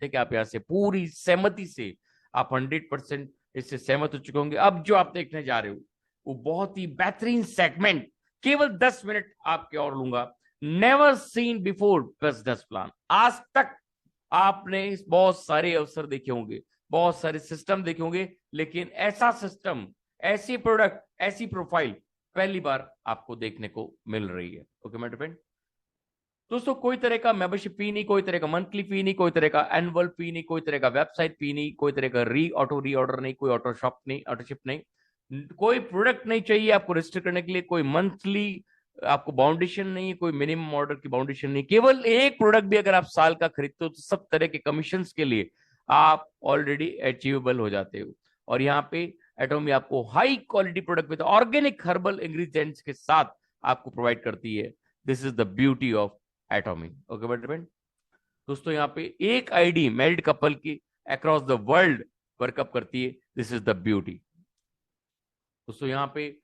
थे कि आप यहाँ से पूरी सहमति से आप 100% इससे सहमत हो चुके होंगे। अब जो आप देखने जा रहे हो वो बहुत ही बेहतरीन सेगमेंट, केवल 10 मिनट आपके और लूंगा। Never seen before business plan. आज तक आपने बहुत सारे अवसर देखे होंगे, बहुत सारे सिस्टम देखे होंगे, लेकिन ऐसा सिस्टम, ऐसी प्रोडक्ट, ऐसी प्रोफाइल पहली बार आपको देखने को मिल रही है। ओके माय फ्रेंड, दोस्तों कोई तरह का मेंबरशिप फी नहीं, कोई तरह का मंथली फी नहीं, कोई तरह का एनुअल फी नहीं, कोई तरह का वेबसाइट फी नहीं, कोई तरह का री ऑर्डर नहीं, कोई ऑटो शॉप नहीं, ऑटो शिप नहीं, कोई प्रोडक्ट नहीं चाहिए आपको रजिस्टर करने के लिए, कोई मंथली आपको बाउंडेशन नहीं, कोई मिनिमम ऑर्डर की बाउंडेशन नहीं। केवल एक प्रोडक्ट भी अगर आप साल का खरीदते हो तो सब तरह के कमीशन के लिए आप ऑलरेडी अचीवेबल हो जाते हो। और यहाँ पे एटॉमी आपको high quality product with organic herbal ingredients के साथ आपको प्रोवाइड करती है। This is the beauty of एटॉमी। Okay my friend, दोस्तों यहाँ पे एक आईडी मैरिड कपल की अक्रॉस द वर्ल्ड वर्कअप करती है। This is the beauty. दोस्तों यहाँ पे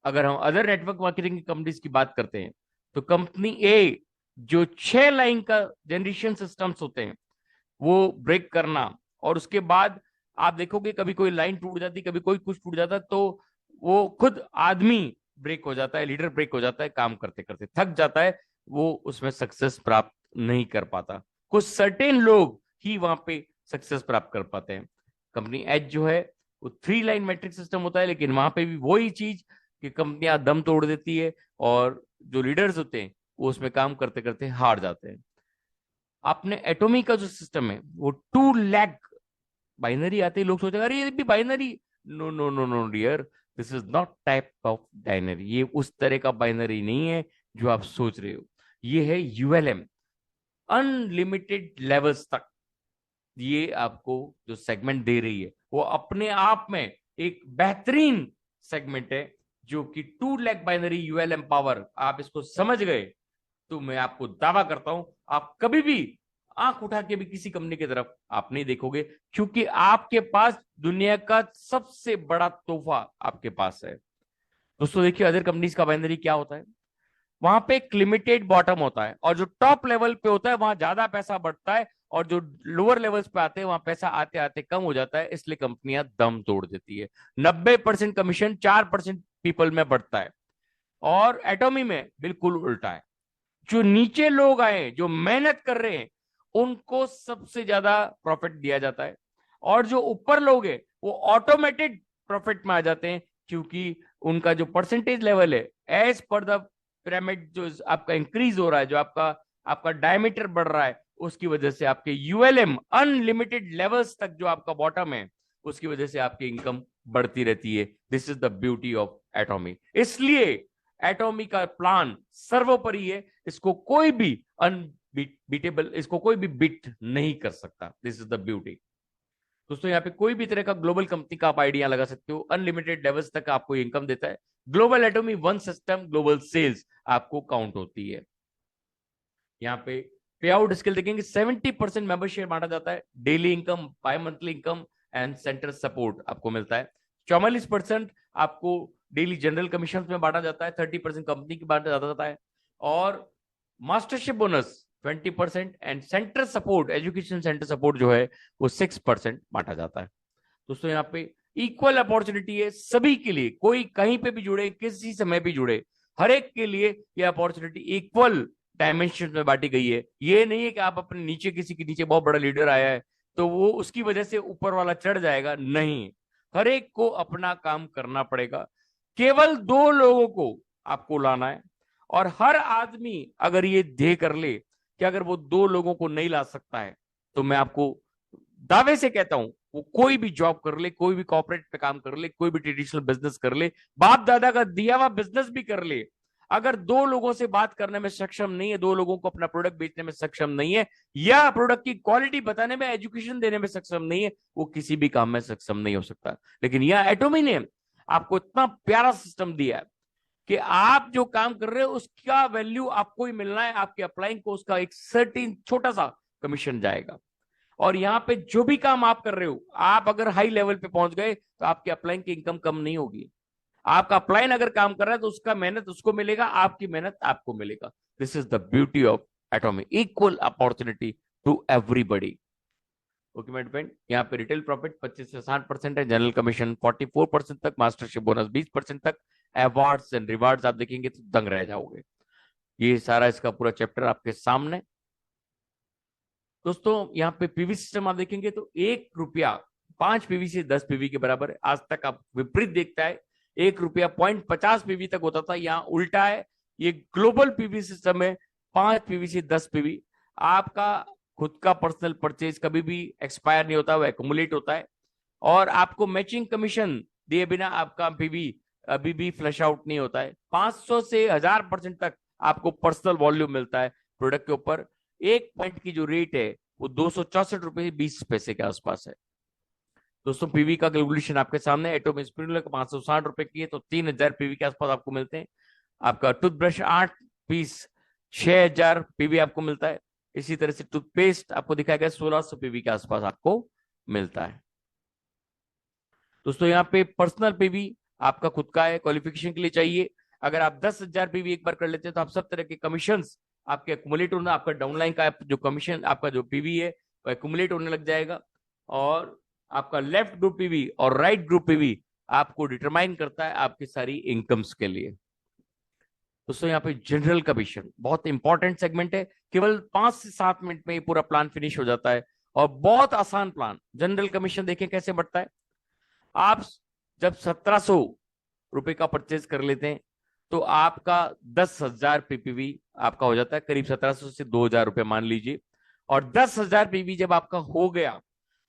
अगर हम अदर नेटवर्क मार्केटिंग कंपनीज की बात करते हैं तो कंपनी ए जो 6 लाइन का जनरेशन सिस्टम्स होते हैं वो ब्रेक करना, और उसके बाद आप देखोगे कभी कोई लाइन टूट जाती, कभी कोई कुछ टूट जाता, तो वो खुद आदमी ब्रेक हो जाता है, लीडर ब्रेक हो जाता है, काम करते करते थक जाता है, वो उसमें सक्सेस प्राप्त नहीं कर पाता। कुछ सर्टेन लोग ही वहां पे सक्सेस प्राप्त कर पाते हैं। कंपनी एच जो है वो 3 लाइन मैट्रिक सिस्टम होता है, लेकिन वहां पे भी वही चीज कि कंपनियां दम तोड़ देती है और जो लीडर्स होते हैं वो उसमें काम करते करते हार जाते हैं। आपने एटॉमी का जो सिस्टम है वो 2 लाख बाइनरी आते ही लोग सोचेंगे अरे ये भी binary. No no no no dear, this is not type of binary. ये उस तरह का बाइनरी नहीं है जो आप सोच रहे हो। ये है यूएलएम, अनलिमिटेड लेवल्स तक ये आपको जो सेगमेंट दे रही है वो अपने आप में एक बेहतरीन सेगमेंट है, जो कि 2 लाख बाइनरी यूएलएम पावर आप इसको समझ गए तो मैं आपको दावा करता हूं आप कभी भी आंख उठा के भी किसी कंपनी की तरफ आप नहीं देखोगे, क्योंकि आपके पास दुनिया का सबसे बड़ा तोहफा आपके पास है। दोस्तों देखिए अदर कंपनीज का बाइनरी क्या होता है, वहां पे एक लिमिटेड बॉटम होता है और जो टॉप लेवल पे होता है वहां ज्यादा पैसा बढ़ता है, और जो लोअर लेवल्स पे आते हैं वहां पैसा आते आते कम हो जाता है, इसलिए कंपनियां दम तोड़ देती है। 90% कमीशन 4% पीपल में बढ़ता है, और एटॉमी में बिल्कुल उल्टा है। जो नीचे लोग आए जो मेहनत कर रहे हैं उनको सबसे ज्यादा प्रॉफिट दिया जाता है, और जो ऊपर लोग हैं वो ऑटोमेटेड प्रॉफिट में आ जाते हैं, क्योंकि उनका जो परसेंटेज लेवल है एज पर द पिरामिड जो आपका इंक्रीज हो रहा है, जो आपका आपका डायमीटर बढ़ रहा है, उसकी वजह से आपके यूएलएम अनलिमिटेड लेवल्स तक जो आपका बॉटम है उसकी वजह से आपकी इनकम बढ़ती रहती है। This is the beauty of एटॉमी। इसलिए एटॉमी का प्लान सर्वोपरि है, इसको कोई भी अनबीटेबल, इसको कोई भी बीट नहीं कर सकता। This is the beauty. दोस्तों यहाँ पे कोई भी तरह का ग्लोबल कंपनी का आप आइडिया लगा सकते हो, अनलिमिटेड लेवल्स तक आपको इनकम देता है। Global Atomy one system global sales आपको काउंट होती है। यहाँ पे पे आउट स्किल देखेंगे 70% मेंबरशिप बांटा जाता है, daily income, by monthly income and centre support आपको मिलता है। 44% आपको डेली जनरल कमीशन में बांटा जाता है, 30% कंपनी की बांटा जाता है, और mastership bonus 20% and centre support, education centre support जो है वो 6% बांटा जाता है। दोस्तों यहाँ पे इक्वल अपॉर्चुनिटी है सभी के लिए, कोई कहीं पे भी जुड़े, किसी समय भी जुड़े, हर एक के लिए ये अपॉर्चुनिटी इक्वल डायमेंशन में बांटी गई है। ये नहीं है कि आप अपने नीचे किसी के नीचे बहुत बड़ा लीडर आया है तो वो उसकी वजह से ऊपर वाला चढ़ जाएगा, नहीं। हर एक को अपना काम करना पड़ेगा। केवल 2 लोगों को आपको लाना है, और हर आदमी अगर ये ध्येय कर ले कि अगर वो 2 लोगों को नहीं ला सकता है तो मैं आपको दावे से कहता हूं वो कोई भी जॉब कर ले, कोई भी कॉर्पोरेट पे काम कर ले, कोई भी ट्रेडिशनल बिजनेस कर ले, बाप दादा का दिया हुआ बिजनेस भी कर ले, अगर 2 लोगों से बात करने में सक्षम नहीं है, 2 लोगों को अपना प्रोडक्ट बेचने में सक्षम नहीं है, या प्रोडक्ट की क्वालिटी बताने में, एजुकेशन देने में सक्षम नहीं है, वो किसी भी काम में सक्षम नहीं हो सकता। लेकिन यह एटॉमी ने आपको इतना प्यारा सिस्टम दिया है कि आप जो काम कर रहे हो उसका वैल्यू आपको ही मिलना है, आपके अप्लाइंग को उसका एक सर्टेन छोटा सा कमीशन जाएगा। और यहाँ पे जो भी काम आप कर रहे हो, आप अगर हाई लेवल पे पहुंच गए तो आपके अपलाइन की इनकम कम नहीं होगी। आपका अपलाइन अगर काम कर रहा है तो उसका मेहनत उसको मिलेगा, आपकी मेहनत आपको मिलेगा। This is the beauty of Atomy, equal opportunity to everybody. Okay मेरे फ्रेंड, यहाँ पे रिटेल प्रॉफिट 25 से 60% है, जनरल कमीशन 44% तक, मास्टरशिप बोनस 20% तक, अवार्ड्स एंड रिवार्ड्स आप देखेंगे तो दंग रह जाओगे। ये सारा इसका पूरा चैप्टर आपके सामने। दोस्तों यहाँ पे पीवी सिस्टम आप देखेंगे तो 1 रुपया 5 पीवी से 10 पीवी के बराबर है। आज तक आप विपरीत देखता है, 1 रुपया 0.50 पीवी तक होता था, यहाँ उल्टा है। ये ग्लोबल पीवी सिस्टम है, 5 पीवी से 10 पीवी। आपका खुद का पर्सनल परचेज कभी भी एक्सपायर नहीं होता, वो एक्यूमुलेट होता है। और आपको मैचिंग कमीशन दिए बिना आपका पीवी अभी भी फ्लश आउट नहीं होता है। 500 से 1000% तक आपको पर्सनल वॉल्यूम मिलता है प्रोडक्ट के ऊपर। 1 पॉइंट की जो रेट है वो 264 रुपए 20 पैसे के आसपास है। दोस्तों पीवी का कैलकुलेशन आपके सामने, एटोमिक स्पिरुलिना का 560 रुपए की है तो 3000 पीवी के आसपास आपको मिलते हैं। आपका टूथब्रश 8 पीस 6000 पीवी आपको मिलता है। इसी तरह से टूथपेस्ट आपको दिखाया गया 1600 पीवी के आसपास आपको मिलता है। दोस्तों यहाँ पे पर्सनल पीवी आपका खुद का है, क्वालिफिकेशन के लिए चाहिए। अगर आप 10,000 पीवी एक बार कर लेते हैं तो आप सब तरह के कमीशन आपके एक्यूमुलेट होना, आपका डाउनलाइन का जो कमीशन आपका जो पीवी है वो एक्यूमुलेट होने लग जाएगा। और आपका लेफ्ट ग्रुप पीवी और राइट ग्रुप पीवी आपको डिटरमाइन करता है आपकी सारी इनकम्स के लिए। दोस्तों यहाँ पे जनरल कमीशन बहुत इंपॉर्टेंट सेगमेंट है, केवल 5 से 7 मिनट में ये पूरा प्लान फिनिश हो जाता है और बहुत आसान प्लान। जनरल कमीशन देखें कैसे बढ़ता है। आप जब 1700 रुपए का परचेज कर लेते हैं तो आपका 10,000 पीपीवी आपका हो जाता है, करीब 1700 से 2,000 रुपए मान लीजिए। और 10,000 पीवी जब आपका हो गया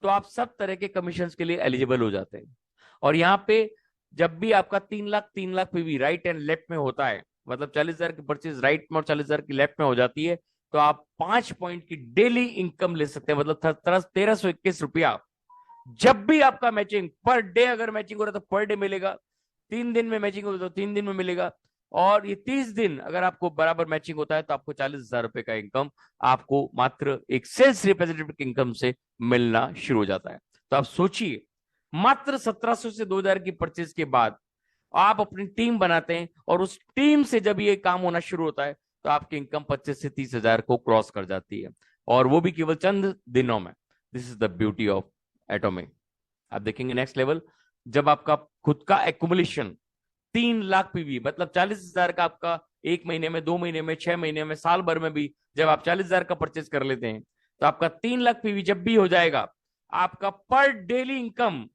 तो आप सब तरह के कमीशन के लिए एलिजिबल हो जाते हैं। और यहाँ पे जब भी आपका 3 lakh PV right and left में होता है, मतलब 40,000 की परचेज राइट में और 40,000 की लेफ्ट में हो जाती है, तो आप 5 पॉइंट की डेली इनकम ले सकते हैं, मतलब 1321 रुपया। जब भी आपका मैचिंग पर डे अगर मैचिंग हो रहा है तो पर डे मिलेगा, 3 दिन में मैचिंग हो तो 3 दिन में मिलेगा। और ये 30 दिन अगर आपको बराबर मैचिंग होता है तो आपको 40,000 रुपए का इनकम आपको मात्र एक सेल्स रिप्रेजेंटेटिव की इनकम से मिलना शुरू हो जाता है। तो आप सोचिए, मात्र 1700 से 2,000 की परचेज के बाद आप अपनी टीम बनाते हैं और उस टीम से जब ये काम होना शुरू होता है तो आपकी इनकम 25 से 30,000 को क्रॉस कर जाती है, और वो भी केवल चंद दिनों में। This is the beauty of atomic. आप देखेंगे नेक्स्ट लेवल, जब आपका खुद का एक्युमुलेशन 3 लाख पीवी, मतलब 40,000 का आपका 1 महीने में, 2 महीने में, 6 महीने में, साल भर में भी जब आप 40,000 का परचेज कर लेते हैं तो आपका 3 लाख पीवी जब भी हो जाएगा, आपका पर डेली इनकम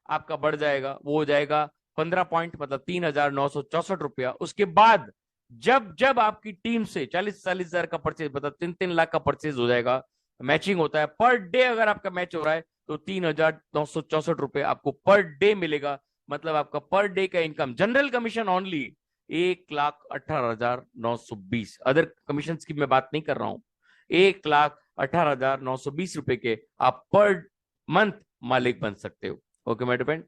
आपका बढ़ जाएगा, वो हो जाएगा 15 पॉइंट, मतलब 3,964 रुपया। उसके बाद जब जब आपकी टीम से 40,000 का परचेज, मतलब 3-3 लाख का परचेज हो जाएगा, मैचिंग होता है पर डे, अगर आपका मैच हो रहा है तो 3,964 रुपए आपको पर डे मिलेगा। मतलब आपका पर डे का income general commission only 1,18,920। Other commission की मैं बात नहीं कर रहा हूं। 1,18,920 रुपए के आप पर मंथ मालिक बन सकते हो। ओके माय डियर फ्रेंड,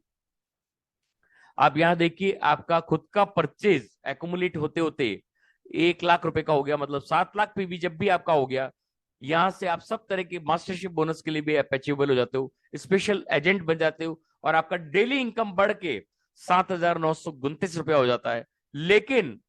आप यहां देखिए आपका खुद का परचेज एक्यूमुलेट होते होते 1 लाख रुपए का हो गया, मतलब 7 लाख पीवी जब भी आपका हो गया, यहां से आप सब तरह के मास्टरशिप बोनस के लिए भी अचीवेबल हो जाते हो, स्पेशल एजेंट बन जाते हो, और आपका डेली इनकम बढ़ के 7,929 रुपया हो जाता है। लेकिन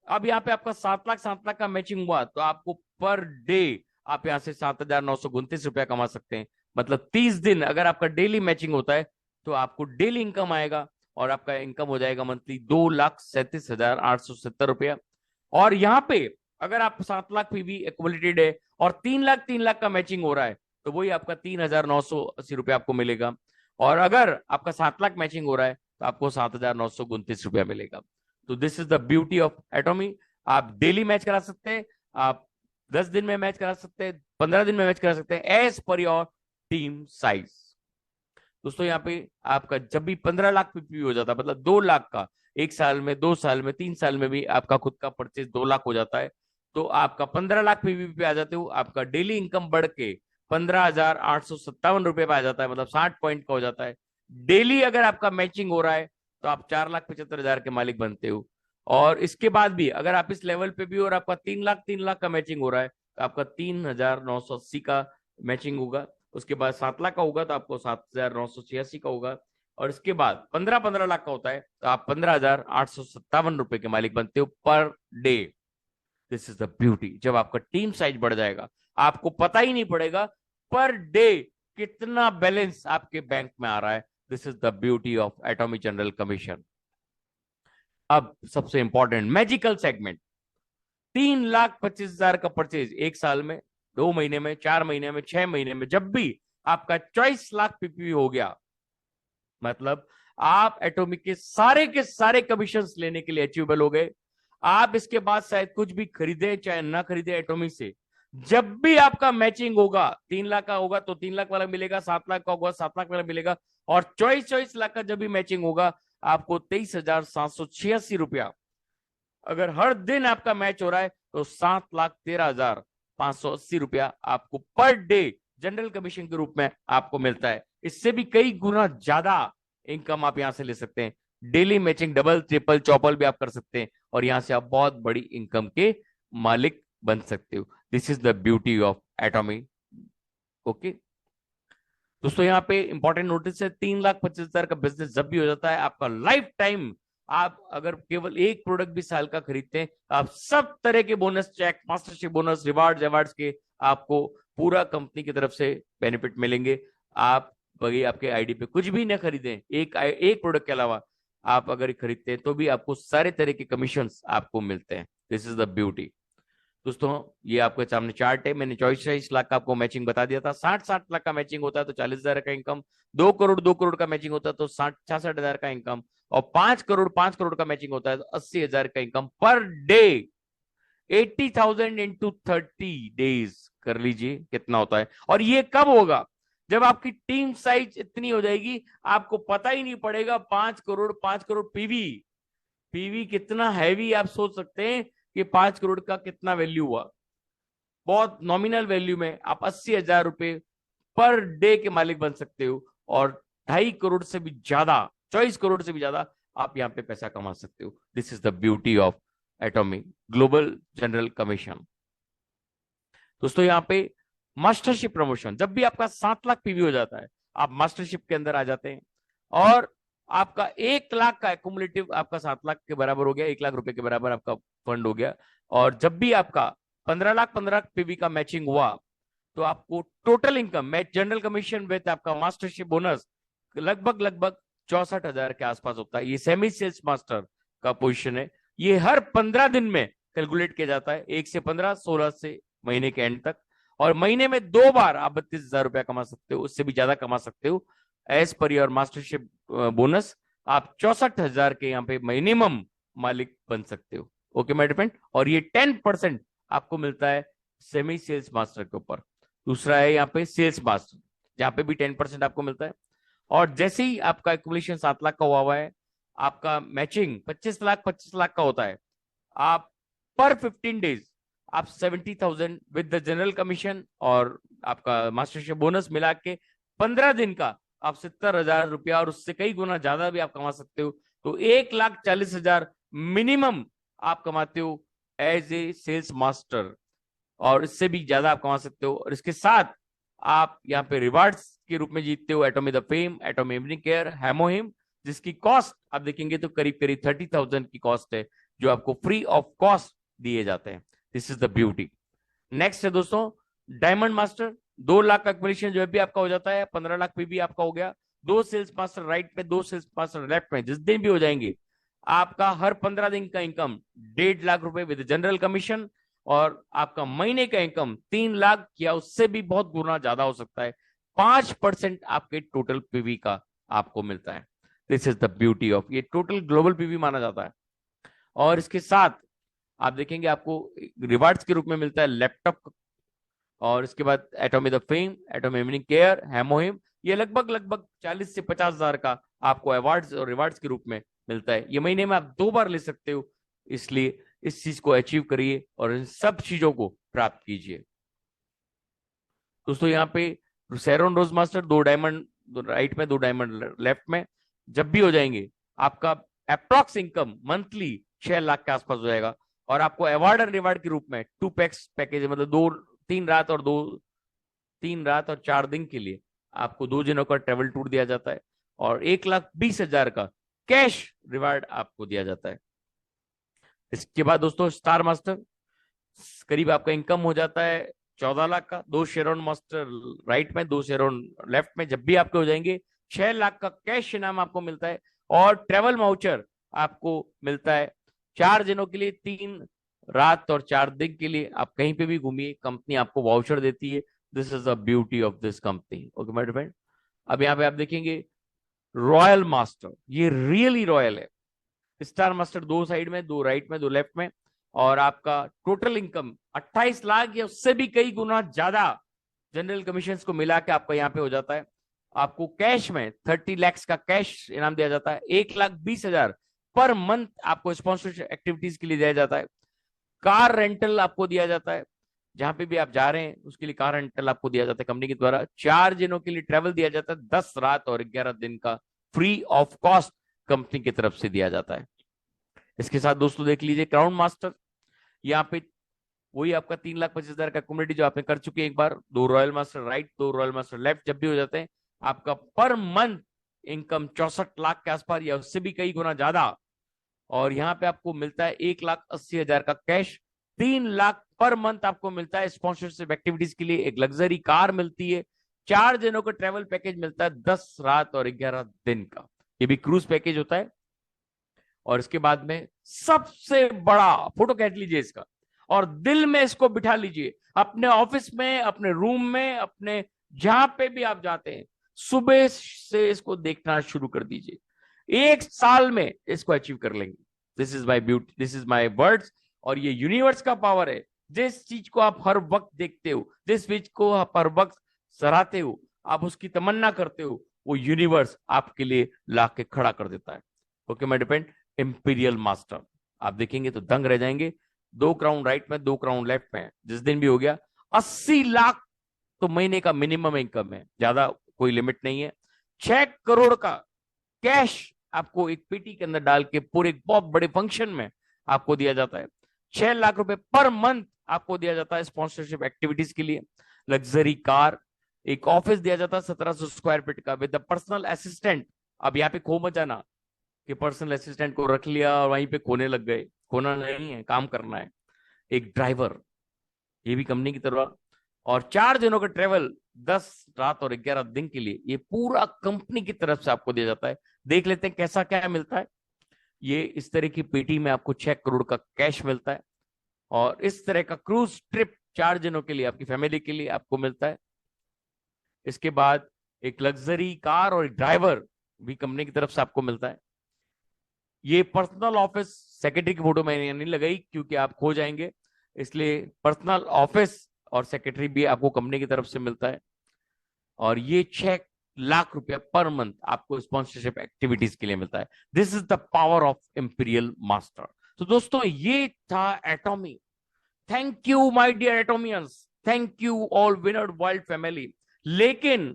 अब यहाँ पे आपका 7 लाख का मैचिंग हुआ तो आपको पर डे आप यहाँ से 7,929 रुपया कमा सकते हैं। मतलब 30 दिन अगर आपका डेली मैचिंग होता है तो आपको डेली इनकम आएगा, और आपका इनकम हो जाएगा मंथली 2,37,870 रुपया। और यहाँ पे अगर आप 7 लाख पीवी एक्युमुलेटेड है और 3 लाख का मैचिंग हो रहा है तो वही आपका 3,980 रुपया आपको मिलेगा। और अगर आपका 7 लाख मैचिंग हो रहा है तो आपको 7,929 रुपया मिलेगा। तो this is the beauty of एटॉमी। आप डेली मैच करा सकते हैं, आप 10 दिन में मैच करा सकते हैं, 15 दिन में मैच करा सकते हैं, as per your team size. दोस्तों यहाँ पे आपका जब भी 15 लाख पीपी हो जाता है, मतलब 2 लाख का 1 साल में, 2 साल में, 3 साल में भी आपका खुद का परचेज 2 लाख हो जाता है, तो आपका 15 लाख पीवी पे आ जाते हो, आपका डेली इनकम बढ़ के 15,857 रुपए पे आ जाता है, मतलब 60 पॉइंट का हो जाता है। डेली अगर आपका मैचिंग हो रहा है तो आप 4,75,000 के मालिक बनते हो। और इसके बाद भी अगर आप इस लेवल पे भी और आपका 3 लाख का मैचिंग हो रहा है तो आपका 3,980 का मैचिंग होगा। उसके बाद 7 लाख का होगा तो आपको 7,986 का होगा। और इसके बाद 15-15 लाख का होता है तो आप 15,857 रुपए के मालिक बनते हो per day. This is the beauty. जब आपका टीम साइज बढ़ जाएगा आपको पता ही नहीं पड़ेगा पर डे कितना बैलेंस आपके बैंक में आ रहा है। This is the beauty of atomic general commission. अब सबसे इंपॉर्टेंट मैजिकल सेगमेंट, 3,25,000 का परचेज एक साल में, 2 महीने में, 4 महीने में, 6 महीने में, जब भी आपका 24 लाख पीपीवी हो गया, मतलब आप एटॉमिक के सारे कमीशन लेने के लिए अचीवेबल हो गए। आप इसके बाद शायद कुछ भी खरीदे चाहे ना खरीदे एटॉमिक से, जब भी आपका मैचिंग होगा, 3 लाख का होगा तो 3 लाख वाला मिलेगा, 7 लाख का होगा 7 लाख वाला मिलेगा, और 24 लाख का जब भी मैचिंग होगा आपको 23,786 रुपया। अगर हर दिन आपका मैच हो रहा है तो 7,13,580 रुपया आपको पर डे जनरल कमीशन के रूप में आपको मिलता है। इससे भी कई गुना ज्यादा इनकम आप यहां से ले सकते हैं। Daily matching double triple Chaupal भी आप कर सकते हैं और यहां से आप बहुत बड़ी इनकम के मालिक बन सकते हो। This is the beauty of एटॉमी। Okay दोस्तों, यहाँ पे इंपॉर्टेंट नोटिस है, 3,25,000 का बिजनेस जब भी हो जाता है आपका लाइफ टाइम, आप अगर केवल एक प्रोडक्ट भी साल का खरीदते हैं, आप सब तरह के bonus, cheque, mastership bonus, rewards awards के आपको पूरा कंपनी की तरफ से बेनिफिट मिलेंगे। आप बगैर आपके आईडी पे कुछ भी ना खरीदें, एक प्रोडक्ट के अलावा आप अगर खरीदते हैं तो भी आपको सारे तरह के कमीशन आपको मिलते हैं। This is the beauty. दोस्तों ये आपके सामने चार्ट है, मैंने 24 लाख का आपको मैचिंग बता दिया था। 60 लाख का मैचिंग होता है तो 40,000 का इनकम, 2 करोड़ का मैचिंग होता है तो 66,000 का इनकम, और 5 करोड़ का मैचिंग होता है तो 80,000 का income per day. 80,000 into 30 days कर लीजिए कितना होता है। और ये कब होगा? जब आपकी टीम साइज इतनी हो जाएगी आपको पता ही नहीं पड़ेगा। 5 करोड़ पीवी, पीवी कितना हैवी आप सोच सकते हैं कि 5 करोड़ का कितना वैल्यू हुआ। बहुत नॉमिनल वैल्यू में आप 80,000 रुपए पर डे के मालिक बन सकते हो, और 2.5 करोड़ से भी ज्यादा, 24 करोड़ से भी ज्यादा आप यहाँ पे पैसा कमा सकते हो। This is the beauty of atomic global general commission. दोस्तों यहाँ पे मास्टरशिप प्रमोशन, जब भी आपका 7 लाख पीवी हो जाता है आप मास्टरशिप के अंदर आ जाते हैं, और आपका 1 लाख का एक्युमुलेटिव आपका 7 लाख के बराबर हो गया, 1 लाख रुपए के बराबर आपका फंड हो गया। और जब भी आपका 15 लाख पीवी का मैचिंग हुआ तो आपको total income match general commission with आपका मास्टरशिप बोनस लगभग 64,000 के आसपास होता है। ये सेमी सेल्स मास्टर का पोजीशन है। ये हर 15 दिन में कैलकुलेट किया जाता है, 1 से 15, 16 से महीने के एंड तक, और महीने में 2 बार आप 32,000 रुपया कमा सकते हो, उससे भी ज्यादा कमा सकते हो। As per your mastership bonus आप 64,000 के यहाँ पे मिनिमम मालिक बन सकते हो। ओके माय डियर फ्रेंड, और ये 10% आपको मिलता है सेमी सेल्स मास्टर के ऊपर। दूसरा है यहाँ पे सेल्स मास्टर, जहाँ पे भी 10% आपको मिलता है। और जैसे ही आपका एक्युमुलेशन 7 लाख का हुआ है, आपका मैचिंग 25 लाख का होता है, आप पर 15 डेज आप 70,000 विद द जनरल कमीशन और आपका मास्टरशिप बोनस मिला के 15 दिन का आप 70,000 रुपया, और उससे कई गुना ज्यादा भी आप कमा सकते हो। तो 1,40,000 मिनिमम आप कमाते हो एज ए सेल्स मास्टर, और इससे भी ज्यादा आप कमा सकते हो। और इसके साथ आप यहाँ पे रिवार्ड्स के रूप में जीतते हो Atomy the fame, Atomy evening care, Hemohim, जिसकी कॉस्ट आप देखेंगे तो करीब करीब 30,000 की कॉस्ट है, जो आपको फ्री ऑफ कॉस्ट दिए जाते हैं। This is the beauty. Next है दोस्तों डायमंड मास्टर। 2 लाख का एक्विजिशन जो भी आपका हो जाता है, 15 लाख पीवी आपका हो गया। 2 सेल्स मास्टर राइट में, 2 सेल्स मास्टर लेफ्ट में, जिस दिन भी हो जाएंगे आपका हर 15 दिन का इनकम 1.5 लाख रुपए विद जनरल कमीशन, और आपका महीने का इनकम 3 लाख या उससे भी बहुत गुना ज्यादा हो सकता है। 5% आपके टोटल पीवी का आपको मिलता है। This is the beauty of, ये टोटल ग्लोबल पीवी माना जाता है। और इसके साथ आप देखेंगे आपको रिवार्ड्स के रूप में मिलता है लैपटॉप, और इसके बाद Atomy the fame, Atomy evening care, Hemohim, ये लगभग 40 से 50,000 का आपको अवार्ड्स और रिवार्ड्स के रूप में मिलता है। ये महीने में आप 2 बार ले सकते हो, इसलिए इस चीज को अचीव करिए और इन सब चीजों को प्राप्त कीजिए। दोस्तों यहाँ पे सेरोन रोज मास्टर, 2 डायमंड राइट में, 2 डायमंड लेफ्ट में, जब भी हो जाएंगे आपका अप्रॉक्स इनकम मंथली 6 लाख के आसपास हो जाएगा। और आपको अवार्ड और रिवार्ड के रूप में 2 पैक्स पैकेज, मतलब 3 रात और 4 दिन के लिए आपको 2 दिनों का ट्रेवल टूर दिया जाता है, और 1,20,000 का कैश रिवार्ड आपको दिया जाता है। इसके बाद दोस्तों स्टार मास्टर, करीब आपका इनकम हो जाता है 14 लाख का, 2 शेरोन मास्टर राइट में, 2 शेरोन लेफ्ट में, जब भी आपके हो जाएंगे 6 लाख का कैश इनाम आपको मिलता है। और ट्रेवल वाउचर आपको मिलता है 4 दिनों के लिए, 3 रात और 4 दिन के लिए आप कहीं पे भी घूमिए, कंपनी आपको वाउचर देती है। This is the beauty of this company. Okay my friend, अब यहाँ पे आप देखेंगे रॉयल मास्टर, ये रियली रॉयल है। स्टार मास्टर 2 साइड में, 2 राइट में, 2 लेफ्ट में, और आपका टोटल इनकम 28 लाख या उससे भी कई गुना ज्यादा जनरल कमीशन को मिला के आपका यहाँ पे हो जाता है। आपको कैश में 30 lakhs का कैश इनाम दिया जाता है, 1,20,000 पर मंथ आपको स्पॉन्सरशिप एक्टिविटीज के लिए दिया जाता है। कार रेंटल आपको दिया जाता है, जहां पे भी आप जा रहे हैं उसके लिए कार रेंटल आपको दिया जाता है कंपनी के द्वारा। 4 दिनों के लिए ट्रेवल दिया जाता है, 10 रात और 11 दिन का फ्री ऑफ कॉस्ट कंपनी की तरफ से दिया जाता है। इसके साथ दोस्तों देख लीजिए क्राउन मास्टर, यहाँ पे वही आपका 3,25,000 का कम्युनिटी जो आपने कर चुके हैं एक बार, 2 royal master right, 2 royal master left जब भी हो जाते हैं, आपका पर मंथ इनकम 64 लाख के आसपास या उससे भी कई गुना ज्यादा। और यहाँ पे आपको मिलता है 1,80,000 का कैश, 3 लाख पर मंथ आपको मिलता है स्पॉन्सरशिप एक्टिविटीज के लिए, एक लग्जरी कार मिलती है, 4 दिनों का ट्रेवल पैकेज मिलता है, 10 रात और 11 दिन का, ये भी क्रूज पैकेज होता है। और इसके बाद में सबसे बड़ा, फोटो खींच लीजिए इसका और दिल में इसको बिठा लीजिए, अपने ऑफिस में, अपने रूम में, अपने जहां पे भी आप जाते हैं, सुबह से इसको देखना शुरू कर दीजिए। 1 साल में इसको अचीव कर लेंगे। This is my beauty, this is my words. और ये यूनिवर्स का पावर है। जिस चीज को आप हर वक्त देखते हो, जिस चीज को आप हर वक्त सराहते हो, आप उसकी तमन्ना करते हो, वो यूनिवर्स आपके लिए ला के खड़ा कर देता है। Okay my depend imperial master, आप देखेंगे तो दंग रह जाएंगे। 2 क्राउन राइट में, 2 क्राउन लेफ्ट में, जिस दिन भी हो गया 80 लाख तो महीने का मिनिमम इनकम है, ज्यादा कोई लिमिट नहीं है। 6 करोड़ का कैश आपको एक पेटी के अंदर डाल के पूरे बहुत बड़े फंक्शन में आपको दिया जाता है। 6 लाख रुपए पर मंथ आपको दिया जाता है स्पॉन्सरशिप एक्टिविटीज के लिए। लग्जरी कार, एक ऑफिस दिया जाता है 1700 स्क्वायर फीट का विद पर्सनल असिस्टेंट। अब यहाँ पे खो मत जाना कि पर्सनल असिस्टेंट को रख लिया और वहीं पे खोने लग गए, खोना नहीं है, काम करना है। एक ड्राइवर, ये भी कंपनी की तरफ। और 4 दिनों का ट्रेवल 10 रात और 11 दिन के लिए, ये पूरा कंपनी की तरफ से आपको दिया जाता है। देख लेते हैं कैसा क्या मिलता है। ये इस तरह की पेटी में आपको 6 करोड़ का कैश मिलता है, और इस तरह का क्रूज ट्रिप 4 दिनों के लिए आपकी फैमिली के लिए आपको मिलता है। इसके बाद एक लग्जरी कार और एक ड्राइवर भी कंपनी की तरफ से आपको मिलता है। ये पर्सनल ऑफिस, सेक्रेटरी की फोटो मैंने नहीं लगाई क्योंकि आप खो जाएंगे, इसलिए पर्सनल ऑफिस और सेक्रेटरी भी आपको कंपनी की तरफ से मिलता है। और ये 6 लाख रुपया पर मंथ आपको स्पॉन्सरशिप एक्टिविटीज के लिए मिलता है। This is the power of imperial master. तो दोस्तों ये था Atomy. Thank you my dear Atomians, thank you all winnered world family. लेकिन